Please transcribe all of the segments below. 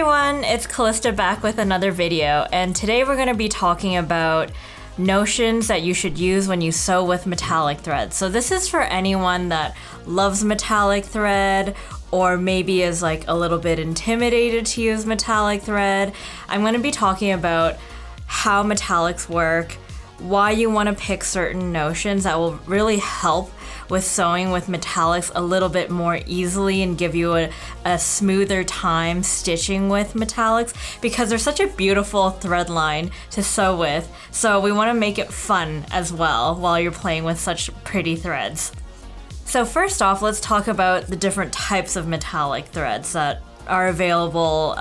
everyone, it's Callista back with another video, and today we're going to be talking about notions that you should use when you sew with metallic thread. So this is for anyone that loves metallic thread or maybe is like a little bit intimidated to use metallic thread. I'm going to be talking about how metallics work, why you want to pick certain notions that will really help with sewing with metallics a little bit more easily and give you a smoother time stitching with metallics, because they're such a beautiful thread line to sew with. So we want to make it fun as well while you're playing with such pretty threads. So first off, let's talk about the different types of metallic threads that are available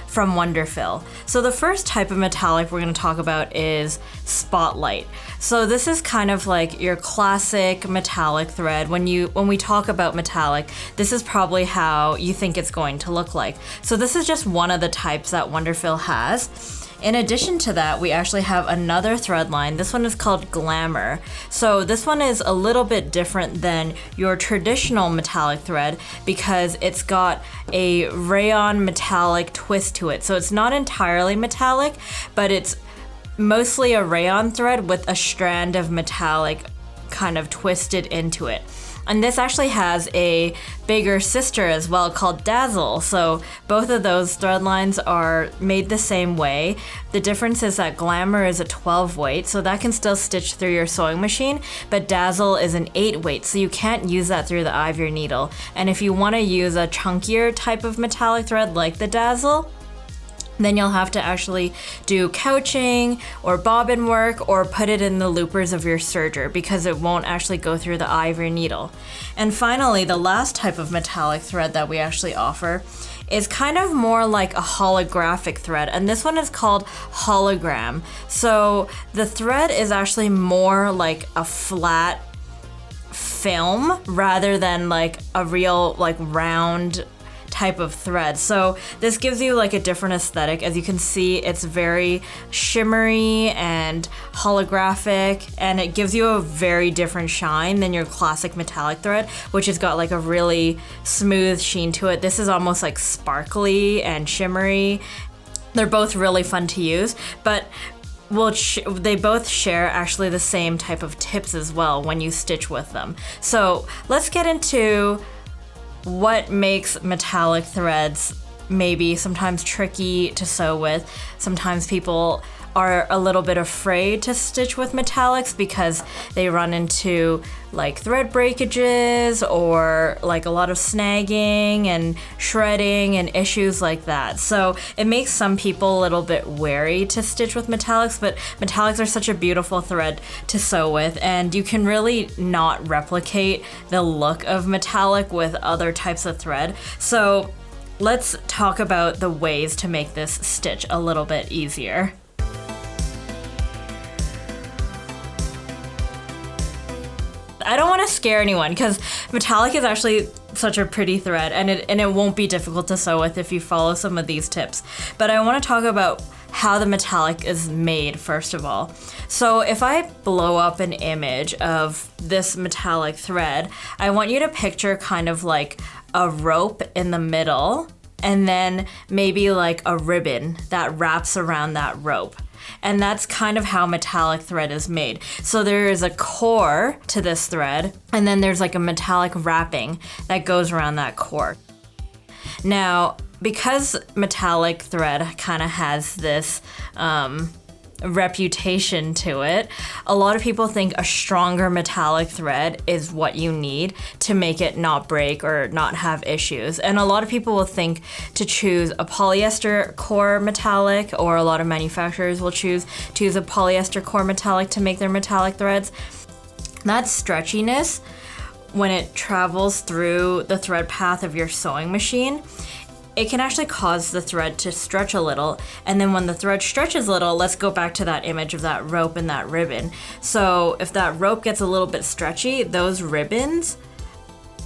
from WonderFil. So the first type of metallic we're going to talk about is Spotlight. So this is kind of like your classic metallic thread. When we talk about metallic, this is probably how you think it's going to look like. So this is just one of the types that WonderFil has. In addition to that, we actually have another thread line. This one is called Glamour. So this one is a little bit different than your traditional metallic thread because it's got a rayon metallic twist to it. So it's not entirely metallic, but it's mostly a rayon thread with a strand of metallic kind of twisted into it. And this actually has a bigger sister as well called Dazzle. So both of those thread lines are made the same way. The difference is that Glamour is a 12 weight, so that can still stitch through your sewing machine, but Dazzle is an 8 weight, so you can't use that through the eye of your needle. And if you want to use a chunkier type of metallic thread like the Dazzle, then you'll have to actually do couching or bobbin work or put it in the loopers of your serger because it won't actually go through the eye of your needle. And finally, the last type of metallic thread that we actually offer is kind of more like a holographic thread, and this one is called Hologram. So the thread is actually more like a flat film rather than like a real like round type of thread. So this gives you like a different aesthetic. As you can see, it's very shimmery and holographic, and it gives you a very different shine than your classic metallic thread, which has got like a really smooth sheen to it. This is almost like sparkly and shimmery. They're both really fun to use, but they both share actually the same type of tips as well when you stitch with them. So let's get into what makes metallic threads maybe sometimes tricky to sew with. Sometimes people are a little bit afraid to stitch with metallics because they run into like thread breakages or like a lot of snagging and shredding and issues like that. So it makes some people a little bit wary to stitch with metallics, but metallics are such a beautiful thread to sew with, and you can really not replicate the look of metallic with other types of thread. So let's talk about the ways to make this stitch a little bit easier. I don't want to scare anyone because metallic is actually such a pretty thread, and it won't be difficult to sew with if you follow some of these tips. But I want to talk about how the metallic is made first of all. So if I blow up an image of this metallic thread, I want you to picture kind of like a rope in the middle and then maybe like a ribbon that wraps around that rope. And that's kind of how metallic thread is made. So there is a core to this thread, and then there's like a metallic wrapping that goes around that core. Now, because metallic thread kind of has this reputation to it, a lot of people think a stronger metallic thread is what you need to make it not break or not have issues. And a lot of people will think to choose a polyester core metallic, or a lot of manufacturers will choose to use a polyester core metallic to make their metallic threads. That stretchiness, when it travels through the thread path of your sewing machine, it can actually cause the thread to stretch a little. And then when the thread stretches a little, let's go back to that image of that rope and that ribbon. So if that rope gets a little bit stretchy, those ribbons,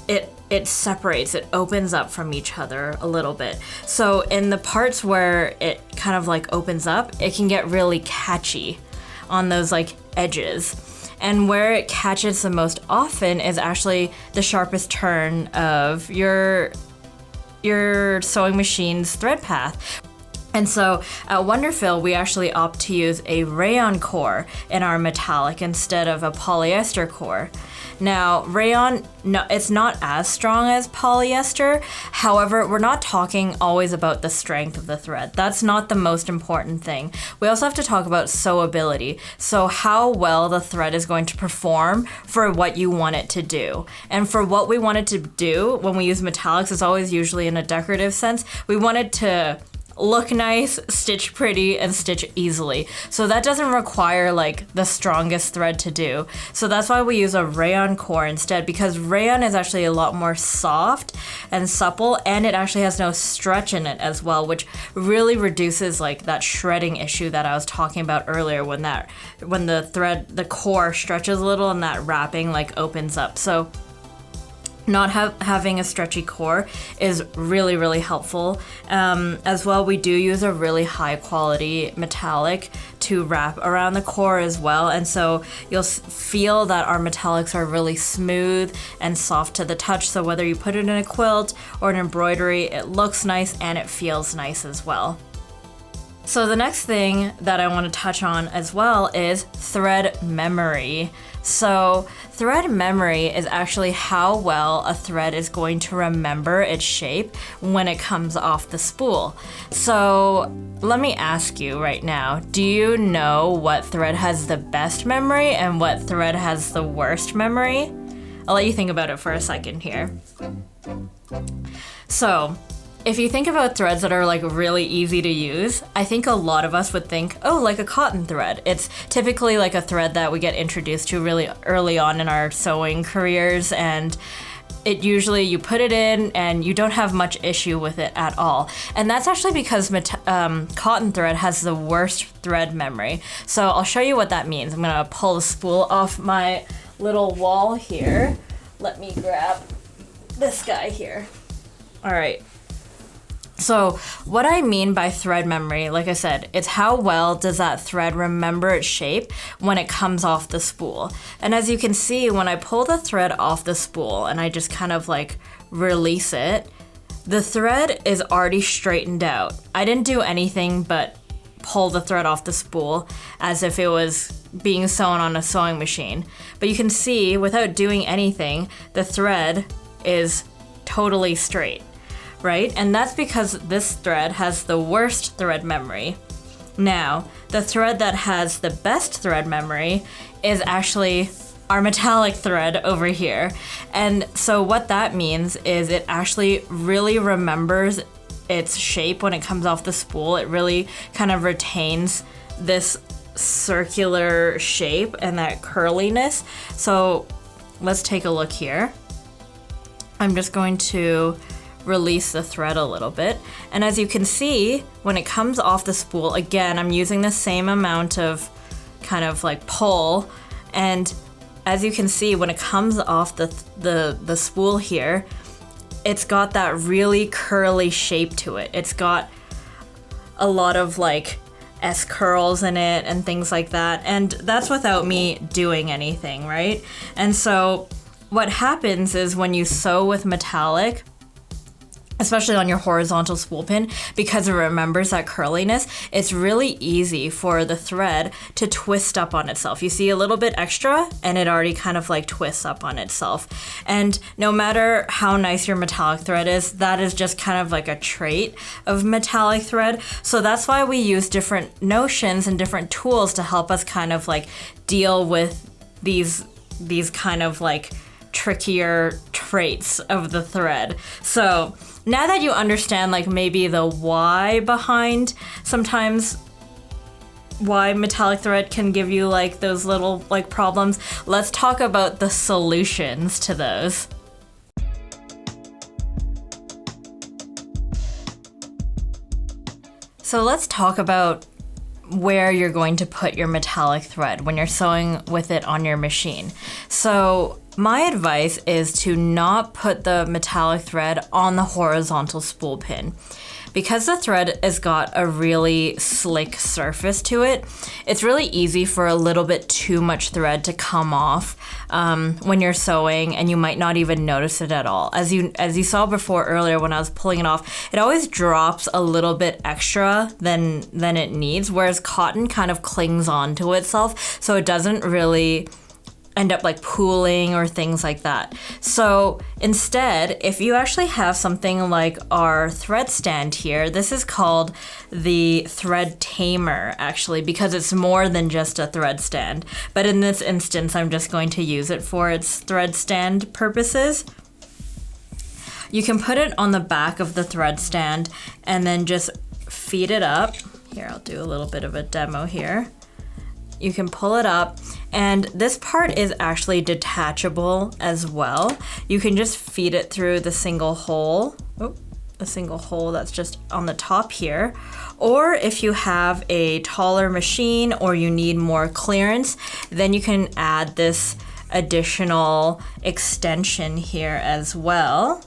it separates, it opens up from each other a little bit. So in the parts where it kind of like opens up, it can get really catchy on those like edges. And where it catches the most often is actually the sharpest turn of your your sewing machine's thread path. And so at WonderFil, we actually opt to use a rayon core in our metallic instead of a polyester core. Now, rayon, no, it's not as strong as polyester. However, we're not talking always about the strength of the thread. That's not the most important thing. We also have to talk about sewability. So how well the thread is going to perform for what you want it to do. And for what we want it to do when we use metallics, it's always usually in a decorative sense. We want it to look nice, stitch pretty, and stitch easily. So that doesn't require like the strongest thread to do. So that's why we use a rayon core instead, because rayon is actually a lot more soft and supple, and it actually has no stretch in it as well, which really reduces like that shredding issue that I was talking about earlier when the core stretches a little and that wrapping like opens up. So not having a stretchy core is really, really helpful. As well, we do use a really high quality metallic to wrap around the core as well. And so you'll feel that our metallics are really smooth and soft to the touch. So whether you put it in a quilt or an embroidery, it looks nice and it feels nice as well. So the next thing that I want to touch on as well is thread memory. So thread memory is actually how well a thread is going to remember its shape when it comes off the spool. So let me ask you right now, do you know what thread has the best memory and what thread has the worst memory? I'll let you think about it for a second here. So if you think about threads that are like really easy to use, I think a lot of us would think, oh, like a cotton thread. It's typically like a thread that we get introduced to really early on in our sewing careers, and it usually you put it in and you don't have much issue with it at all. And that's actually because cotton thread has the worst thread memory. So I'll show you what that means. I'm gonna pull the spool off my little wall here. Let me grab this guy here. All right. So what I mean by thread memory, like I said, it's how well does that thread remember its shape when it comes off the spool. And as you can see, when I pull the thread off the spool and I just kind of like release it, the thread is already straightened out. I didn't do anything but pull the thread off the spool as if it was being sewn on a sewing machine. But you can see without doing anything, the thread is totally straight. Right? And that's because this thread has the worst thread memory. Now, the thread that has the best thread memory is actually our metallic thread over here. And so what that means is it actually really remembers its shape when it comes off the spool. It really kind of retains this circular shape and that curliness. So let's take a look here. I'm just going to release the thread a little bit. And as you can see, when it comes off the spool, again, I'm using the same amount of kind of like pull. And as you can see, when it comes off the spool here, it's got that really curly shape to it. It's got a lot of like S curls in it and things like that. And that's without me doing anything, right? And so what happens is when you sew with metallic, especially on your horizontal spool pin, because it remembers that curliness, it's really easy for the thread to twist up on itself. You see a little bit extra and it already kind of like twists up on itself. And no matter how nice your metallic thread is, that is just kind of like a trait of metallic thread. So that's why we use different notions and different tools to help us kind of like deal with these kind of like trickier traits of the thread. So now that you understand like maybe the why behind sometimes why metallic thread can give you like those little like problems, let's talk about the solutions to those. So let's talk about where you're going to put your metallic thread when you're sewing with it on your machine. So my advice is to not put the metallic thread on the horizontal spool pin. Because the thread has got a really slick surface to it, it's really easy for a little bit too much thread to come off when you're sewing, and you might not even notice it at all. As you saw before earlier when I was pulling it off, it always drops a little bit extra than it needs, whereas cotton kind of clings on to itself, so it doesn't really end up like pooling or things like that. So instead, if you actually have something like our thread stand here, this is called the thread tamer actually, because it's more than just a thread stand. But in this instance, I'm just going to use it for its thread stand purposes. You can put it on the back of the thread stand and then just feed it up. Here, I'll do a little bit of a demo here. You can pull it up, and this part is actually detachable as well. You can just feed it through the single hole, the single hole that's just on the top here. Or if you have a taller machine or you need more clearance, then you can add this additional extension here as well.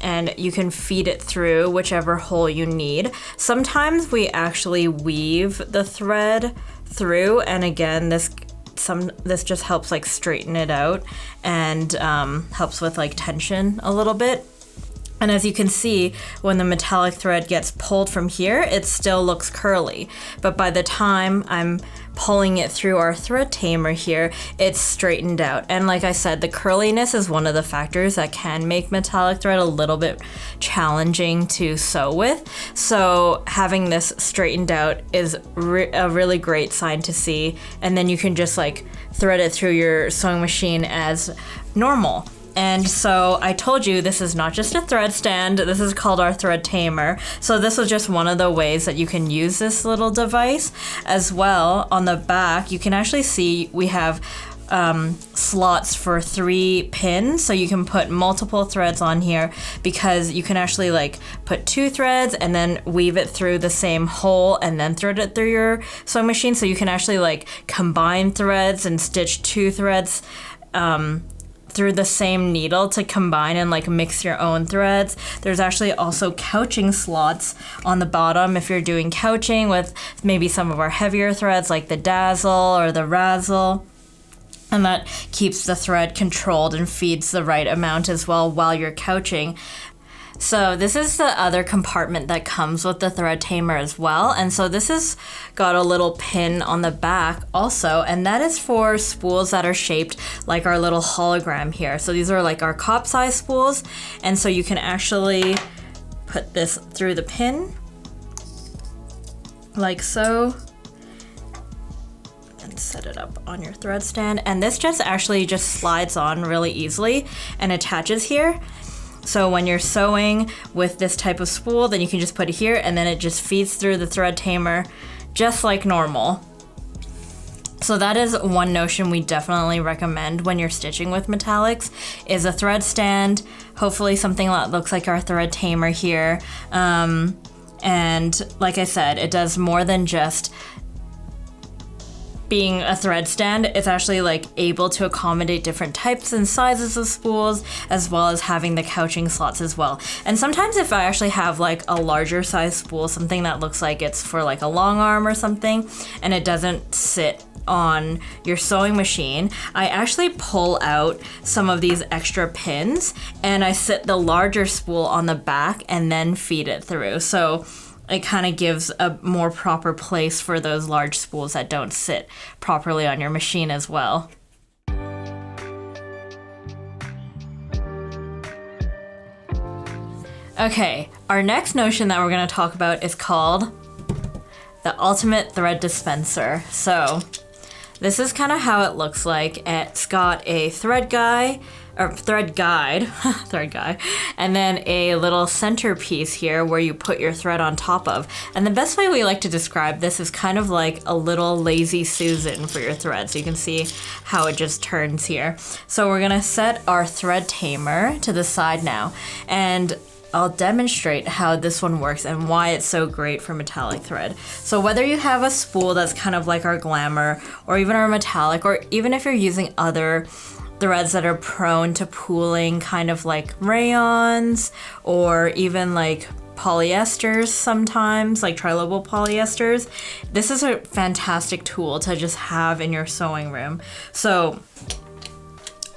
And you can feed it through whichever hole you need. Sometimes we actually weave the thread through, and again, this just helps like straighten it out and helps with like tension a little bit. And as you can see, when the metallic thread gets pulled from here, it still looks curly. But by the time I'm pulling it through our thread tamer here, it's straightened out. And like I said, the curliness is one of the factors that can make metallic thread a little bit challenging to sew with. So having this straightened out is a really great sign to see. And then you can just like thread it through your sewing machine as normal. And so I told you this is not just a thread stand, this is called our thread tamer. So this was just one of the ways that you can use this little device. As well, on the back, you can actually see we have slots for 3 pins, so you can put multiple threads on here, because you can actually like put 2 threads and then weave it through the same hole and then thread it through your sewing machine. So you can actually like combine threads and stitch 2 threads through the same needle to combine and like mix your own threads. There's actually also couching slots on the bottom if you're doing couching with maybe some of our heavier threads like the dazzle or the razzle. And that keeps the thread controlled and feeds the right amount as well while you're couching. So this is the other compartment that comes with the thread tamer as well. And so this has got a little pin on the back also, and that is for spools that are shaped like our little hologram here. So these are like our cup size spools. And so you can actually put this through the pin like so, and set it up on your thread stand. And this just actually just slides on really easily and attaches here. So when you're sewing with this type of spool, then you can just put it here and then it just feeds through the thread tamer just like normal. So that is one notion we definitely recommend when you're stitching with metallics, is a thread stand, hopefully something that looks like our thread tamer here. And like I said, it does more than just being a thread stand. It's actually like able to accommodate different types and sizes of spools, as well as having the couching slots as well. And sometimes if I actually have like a larger size spool, something that looks like it's for like a long arm or something, and it doesn't sit on your sewing machine, I actually pull out some of these extra pins and I sit the larger spool on the back and then feed it through. So it kind of gives a more proper place for those large spools that don't sit properly on your machine as well. Okay, our next notion that we're going to talk about is called the ultimate thread dispenser. So this is kind of how it looks like. It's got a thread guide, and then a little centerpiece here where you put your thread on top of. And the best way we like to describe this is kind of like a little lazy Susan for your thread. So you can see how it just turns here. So we're gonna set our thread tamer to the side now, and I'll demonstrate how this one works and why it's so great for metallic thread. So whether you have a spool that's kind of like our glamour or even our metallic, or even if you're using other threads that are prone to pooling, kind of like rayons or even like polyesters sometimes, like tri-lobe polyesters. This is a fantastic tool to just have in your sewing room. So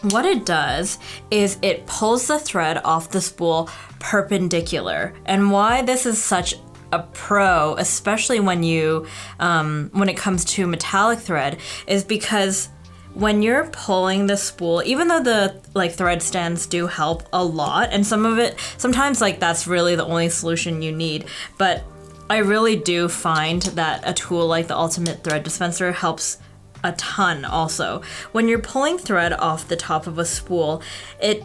what it does is it pulls the thread off the spool perpendicular. And why this is such a pro, especially when it comes to metallic thread, is because when you're pulling the spool, even though the thread stands do help a lot, and sometimes that's really the only solution you need, but I really do find that a tool like the Ultimate Thread Dispenser helps a ton also. When you're pulling thread off the top of a spool, it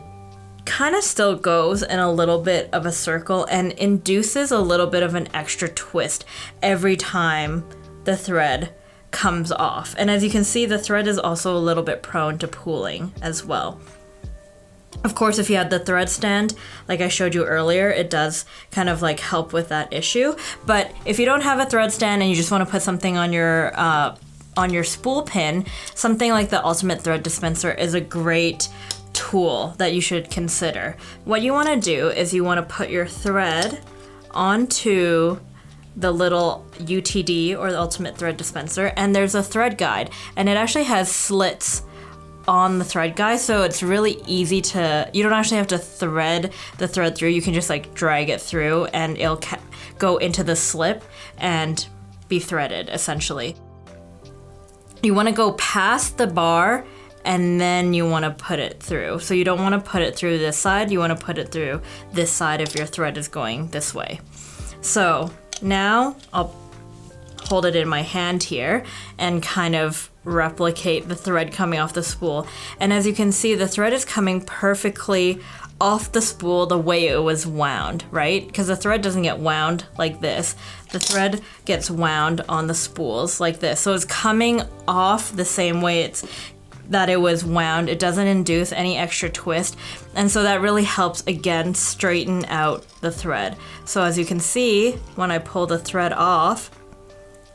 kind of still goes in a little bit of a circle and induces a little bit of an extra twist every time the thread comes off. And as you can see, the thread is also a little bit prone to pooling as well. Of course, if you had the thread stand, like I showed you earlier, it does kind of help with that issue. But if you don't have a thread stand and you just want to put something on your spool pin, something like the Ultimate Thread Dispenser is a great tool that you should consider. What you want to do is you want to put your thread onto the little UTD, or the Ultimate Thread Dispenser, and there's a thread guide, and it actually has slits on the thread guide, so it's really easy you don't actually have to thread the thread through. You can just drag it through and it'll go into the slip and be threaded essentially. You want to go past the bar and then you want to put it through. So you don't want to put it through this side, you want to put it through this side if your thread is going this way. So now I'll hold it in my hand here and kind of replicate the thread coming off the spool. And as you can see, the thread is coming perfectly off the spool the way it was wound, right? Because the thread doesn't get wound like this. The thread gets wound on the spools like this. So it's coming off the same way that it was wound. It doesn't induce any extra twist. And so that really helps, again, straighten out the thread. So as you can see, when I pull the thread off,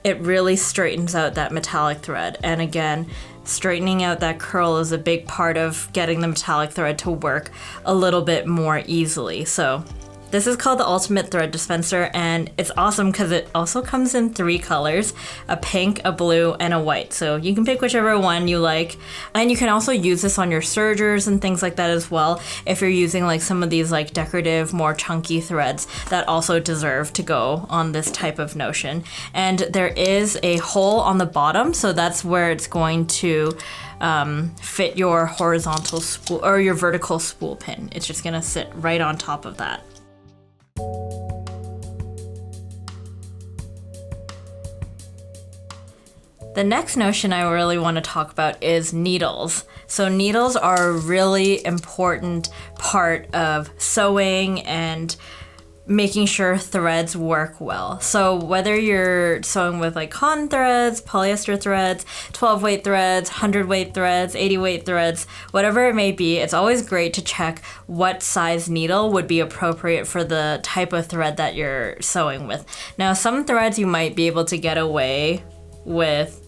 it really straightens out that metallic thread. And again, straightening out that curl is a big part of getting the metallic thread to work a little bit more easily. So this is called the Ultimate Thread Dispenser, and it's awesome because it also comes in 3 colors, a pink, a blue, and a white. So you can pick whichever one you like. And you can also use this on your sergers and things like that as well, if you're using some of these decorative, more chunky threads that also deserve to go on this type of notion. And there is a hole on the bottom, so that's where it's going to fit your horizontal spool or your vertical spool pin. It's just gonna sit right on top of that. The next notion I really want to talk about is needles. So needles are a really important part of sewing and making sure threads work well. So whether you're sewing with cotton threads, polyester threads, 12 weight threads, 100 weight threads, 80 weight threads, whatever it may be, it's always great to check what size needle would be appropriate for the type of thread that you're sewing with. Now, some threads you might be able to get away with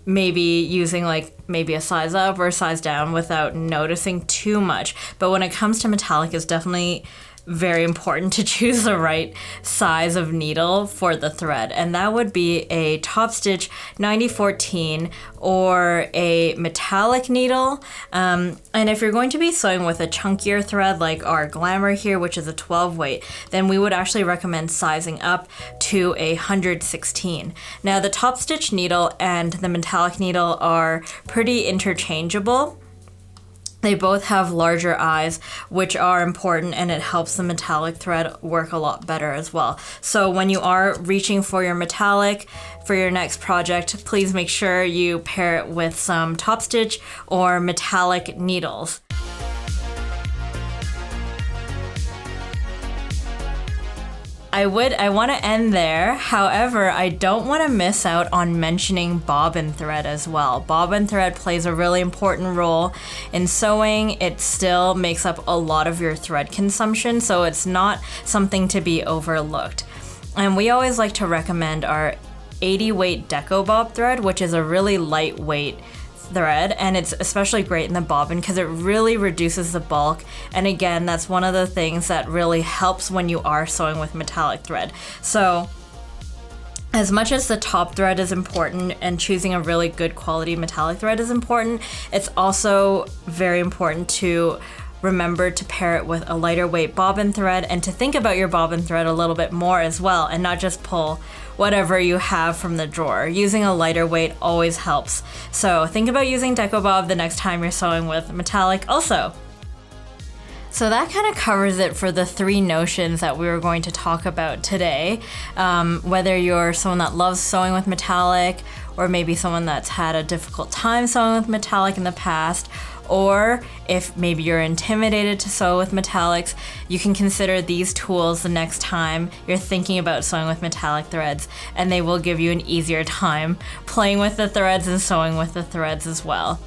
maybe using maybe a size up or a size down without noticing too much. But when it comes to metallic, it's definitely very important to choose the right size of needle for the thread, and that would be a top stitch 9014 or a metallic needle. And if you're going to be sewing with a chunkier thread like our Glamour here, which is a 12 weight, then we would actually recommend sizing up to a 116. Now the top stitch needle and the metallic needle are pretty interchangeable. They both have larger eyes, which are important, and it helps the metallic thread work a lot better as well. So when you are reaching for your metallic for your next project, please make sure you pair it with some top stitch or metallic needles. I want to end there. However, I don't want to miss out on mentioning bobbin thread as well. Bobbin thread plays a really important role in sewing. It still makes up a lot of your thread consumption, so it's not something to be overlooked. And we always like to recommend our 80 weight Deco Bob thread, which is a really lightweight thread, and it's especially great in the bobbin because it really reduces the bulk. And again, that's one of the things that really helps when you are sewing with metallic thread. So as much as the top thread is important and choosing a really good quality metallic thread is important, it's also very important to remember to pair it with a lighter weight bobbin thread, and to think about your bobbin thread a little bit more as well, and not just pull whatever you have from the drawer. Using a lighter weight always helps. So think about using Deco Bob the next time you're sewing with metallic also. So that kind of covers it for the 3 notions that we were going to talk about today. Whether you're someone that loves sewing with metallic, or maybe someone that's had a difficult time sewing with metallic in the past, or if maybe you're intimidated to sew with metallics, you can consider these tools the next time you're thinking about sewing with metallic threads, and they will give you an easier time playing with the threads and sewing with the threads as well.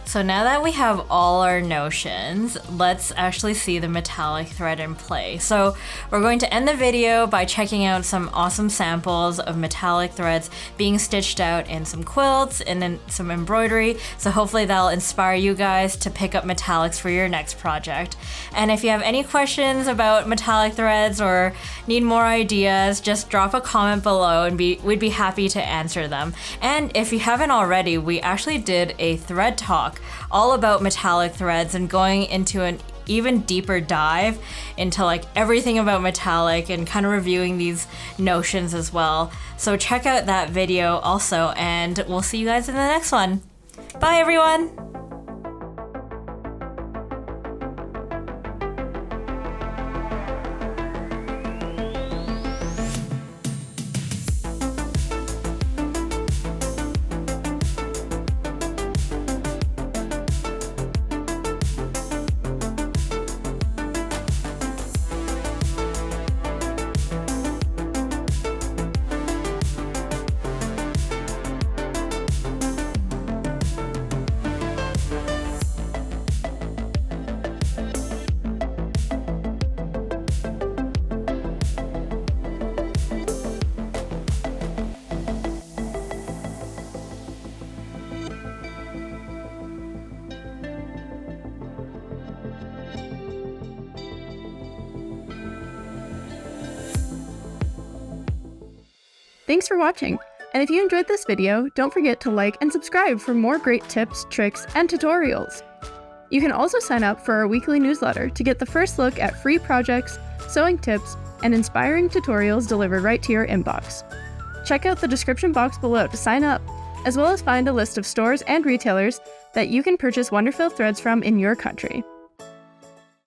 So now that we have all our notions, let's actually see the metallic thread in play. So we're going to end the video by checking out some awesome samples of metallic threads being stitched out in some quilts and in some embroidery. So hopefully that'll inspire you guys to pick up metallics for your next project. And if you have any questions about metallic threads or need more ideas, just drop a comment below and we'd be happy to answer them. And if you haven't already, we actually did a thread talk all about metallic threads and going into an even deeper dive into like everything about metallic and kind of reviewing these notions as well. So check out that video also, and we'll see you guys in the next one. Bye everyone! Thanks for watching, and if you enjoyed this video, don't forget to like and subscribe for more great tips, tricks, and tutorials. You can also sign up for our weekly newsletter to get the first look at free projects, sewing tips, and inspiring tutorials delivered right to your inbox. Check out the description box below to sign up, as well as find a list of stores and retailers that you can purchase WonderFil threads from in your country.